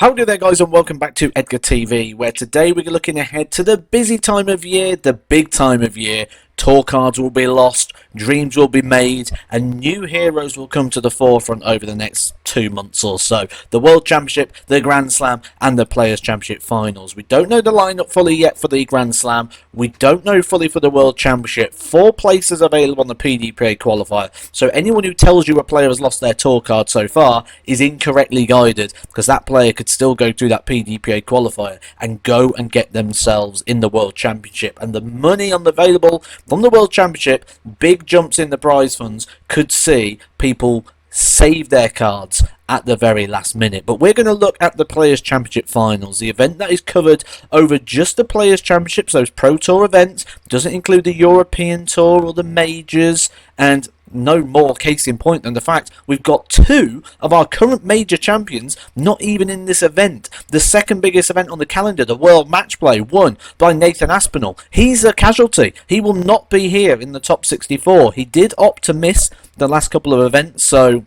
Howdy there guys, and welcome back to Edgar TV, where today we're looking ahead to the busy time of year, the big time of year. Tour cards will be lost, dreams will be made, and new heroes will come to the forefront over the next 2 months or so. The World Championship, the Grand Slam, and the Players' Championship finals. We don't know the lineup fully yet for the Grand Slam. We don't know fully for the World Championship. 4 places available on the PDPA qualifier. So anyone who tells you a player has lost their tour card so far is incorrectly guided, because that player could still go through that PDPA qualifier and go and get themselves in the World Championship. And the money on the available from the World Championship, big jumps in the prize funds, could see people save their cards at the very last minute. But we're going to look at the Players' Championship finals, the event that is covered over just the Players' Championships, those Pro Tour events. Doesn't include the European Tour or the majors, and no more case in point than the fact we've got 2 of our current major champions not even in this event. The second biggest event on the calendar, the World Match Play, won by Nathan Aspinall. He's a casualty. He will not be here in the top 64. He did opt to miss the last couple of events, so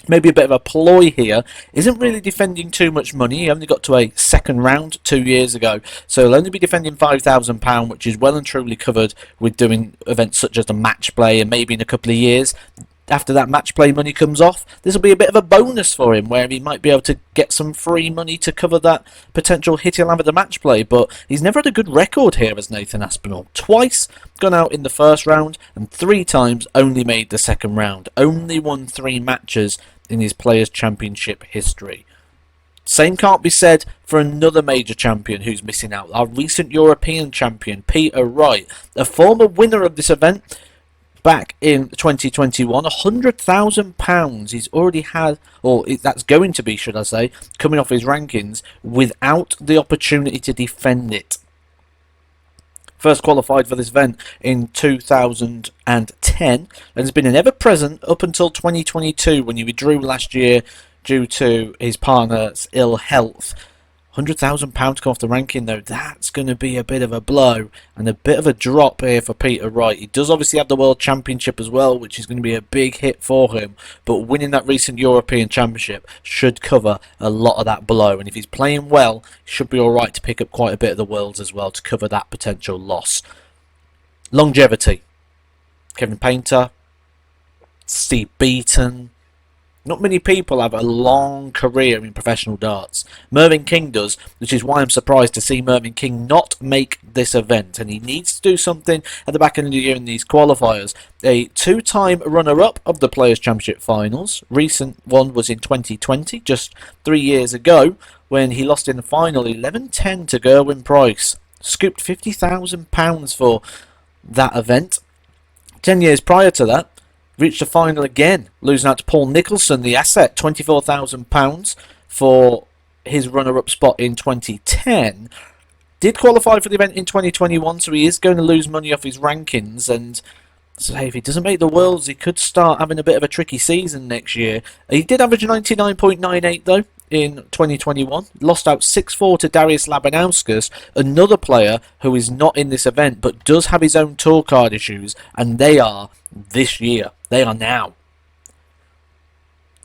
maybe a bit of a ploy here. Isn't really defending too much money. He only got to a second round 2 years ago, so he'll only be defending £5,000, which is well and truly covered with doing events such as the match play, and maybe in a couple of years after that match play money comes off, this will be a bit of a bonus for him, where he might be able to get some free money to cover that potential hit he'll have at the match play. But he's never had a good record here as Nathan Aspinall. Twice gone out in the first round, and 3 times only made the second round. Only won 3 matches in his Players' Championship history. Same can't be said for another major champion who's missing out. Our recent European champion, Peter Wright, a former winner of this event back in 2021, £100,000 he's already had, or that's going to be, should I say, coming off his rankings without the opportunity to defend it. First qualified for this event in 2010, and has been an ever-present up until 2022, when he withdrew last year due to his partner's ill health. £100,000 come off the ranking, though. That's going to be a bit of a blow and a bit of a drop here for Peter Wright. He does obviously have the World Championship as well, which is going to be a big hit for him, but winning that recent European Championship should cover a lot of that blow, and if he's playing well, he should be alright to pick up quite a bit of the Worlds as well to cover that potential loss. Longevity. Kevin Painter, Steve Beaton. Not many people have a long career in professional darts. Mervyn King does, which is why I'm surprised to see Mervyn King not make this event. And he needs to do something at the back end of the year in these qualifiers. A 2-time runner-up of the Players' Championship finals. Recent one was in 2020, just 3 years ago, when he lost in the final 11-10 to Gerwyn Price. Scooped £50,000 for that event. 10 years prior to that, reached the final again, losing out to Paul Nicholson, the asset, £24,000 for his runner-up spot in 2010. Did qualify for the event in 2021, so he is going to lose money off his rankings. And so if he doesn't make the Worlds, he could start having a bit of a tricky season next year. He did average 99.98 though in 2021. Lost out 6-4 to Darius Labanauskas, another player who is not in this event but does have his own tour card issues, and they are this year. They are now.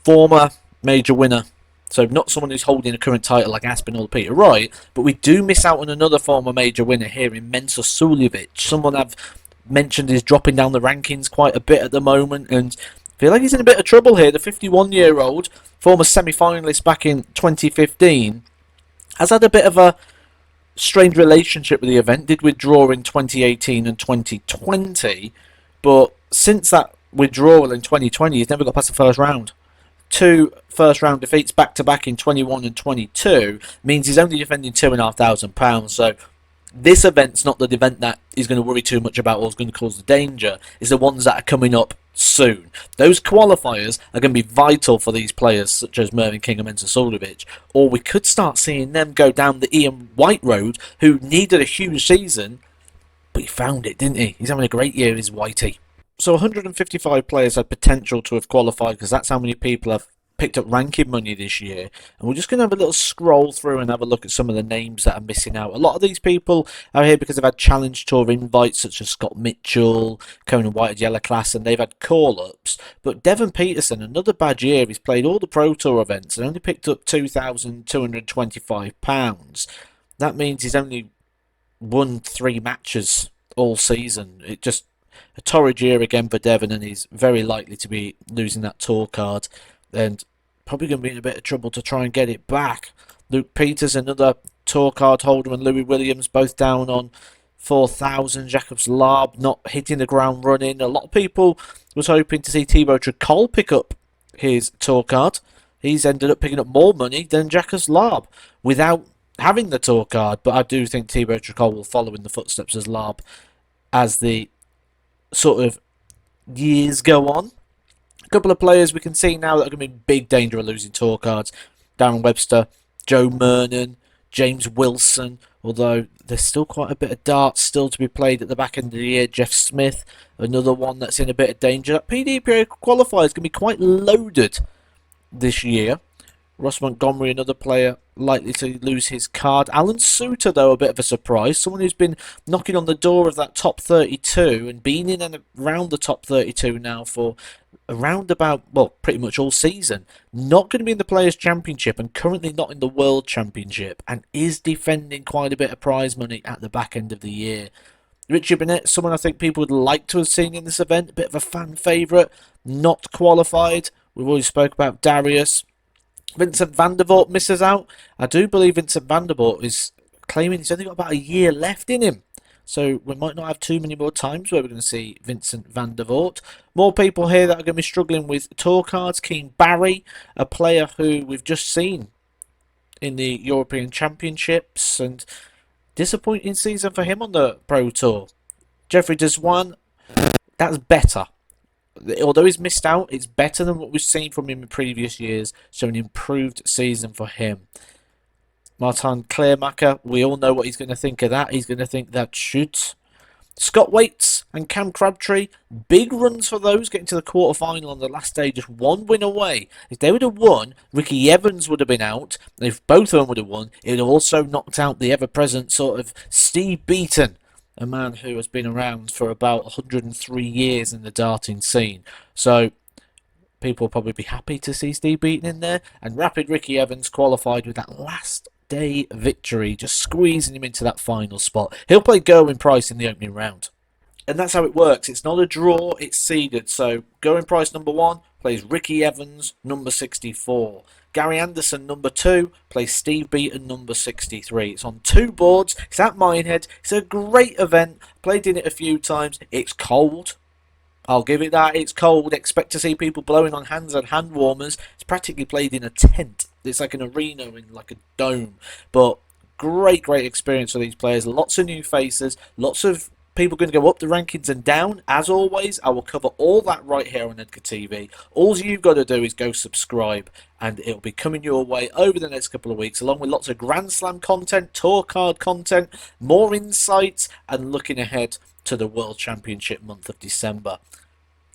Former major winner, so not someone who's holding a current title like Aspinall or Peter Wright, but we do miss out on another former major winner here in Mensah Suljovic. Someone I've mentioned is dropping down the rankings quite a bit at the moment, and I feel like he's in a bit of trouble here. The 51-year-old, former semi-finalist back in 2015, has had a bit of a strange relationship with the event. Did withdraw in 2018 and 2020, but since that withdrawal in 2020, he's never got past the first round. 2 first-round defeats back-to-back in 21 and 22 means he's only defending £2,500. So this event's not the event that he's going to worry too much about or is going to cause the danger. It's the ones that are coming up soon. Those qualifiers are going to be vital for these players such as Mervyn King and Mensah Suljovic, or we could start seeing them go down the Ian White road, who needed a huge season, but he found it, didn't he? He's having a great year, is Whitey. So 155 players had potential to have qualified, because that's how many people have picked up ranking money this year, and we're just going to have a little scroll through and have a look at some of the names that are missing out. A lot of these people are here because they've had Challenge Tour invites, such as Scott Mitchell, Conan White at Yellow Class, and they've had call-ups. But Devon Peterson, another bad year, he's played all the Pro Tour events and only picked up £2,225. That means he's only won 3 matches all season. It just a torrid year again for Devon, and he's very likely to be losing that tour card, and probably going to be in a bit of trouble to try and get it back. Luke Peters, another tour card holder, and Louis Williams both down on 4,000. Jacobs Larb not hitting the ground running. A lot of people was hoping to see Thibaut Tricol pick up his tour card. He's ended up picking up more money than Jacobs Larb without having the tour card, but I do think Thibaut Tricol will follow in the footsteps as Larb as the sort of years go on. A couple of players we can see now that are going to be in big danger of losing tour cards. Darren Webster, Joe Mernon, James Wilson, although there's still quite a bit of darts still to be played at the back end of the year. Jeff Smith, another one that's in a bit of danger. That PDPA qualifier is going to be quite loaded this year. Ross Montgomery, another player likely to lose his card. Alan Suter, though, a bit of a surprise. Someone who's been knocking on the door of that top 32 and been in and around the top 32 now for around about, well, pretty much all season. Not going to be in the Players' Championship and currently not in the World Championship, and is defending quite a bit of prize money at the back end of the year. Richie Burnett, someone I think people would like to have seen in this event, a bit of a fan favourite, not qualified. We've already spoke about Darius. Vincent van der Voort misses out. I do believe Vincent van der Voort is claiming he's only got about a year left in him. So we might not have too many more times where we're going to see Vincent van der Voort. More people here that are going to be struggling with tour cards. Keane Barry, a player who we've just seen in the European Championships, and disappointing season for him on the Pro Tour. Jeffrey Deswan, that's better. Although he's missed out, it's better than what we've seen from him in previous years, so an improved season for him. Martin Kleermacher, we all know what he's going to think of that. He's going to think that shoots. Scott Waits and Cam Crabtree, big runs for those, getting to the quarter-final on the last day, just one win away. If they would have won, Ricky Evans would have been out. And if both of them would have won, it would have also knocked out the ever-present sort of Steve Beaton, a man who has been around for about 103 years in the darting scene. So people will probably be happy to see Steve Beaton in there. And Rapid Ricky Evans qualified with that last day victory, just squeezing him into that final spot. He'll play Gerwin Price in the opening round. And that's how it works. It's not a draw, it's seeded. So Gerwin Price number 1 plays Ricky Evans number 64. Gary Anderson number 2 plays Steve Beaton number 63. It's on 2 boards. It's at Minehead. It's a great event. Played in it a few times. It's cold. I'll give it that. It's cold. Expect to see people blowing on hands and hand warmers. It's practically played in a tent. It's like an arena in like a dome. But great experience for these players. Lots of new faces. Lots of people going to go up the rankings and down. As always, I will cover all that right here on Edgar TV. All you've got to do is go subscribe, and it'll be coming your way over the next couple of weeks, along with lots of Grand Slam content, tour card content, more insights, and looking ahead to the World Championship month of December.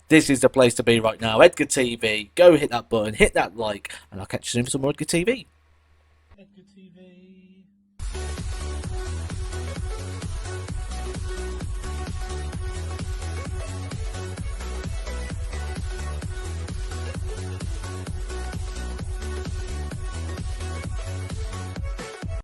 This is the place to be right now. Edgar TV. Go hit that button, hit that like, and I'll catch you soon for some more Edgar TV. Edgar TV.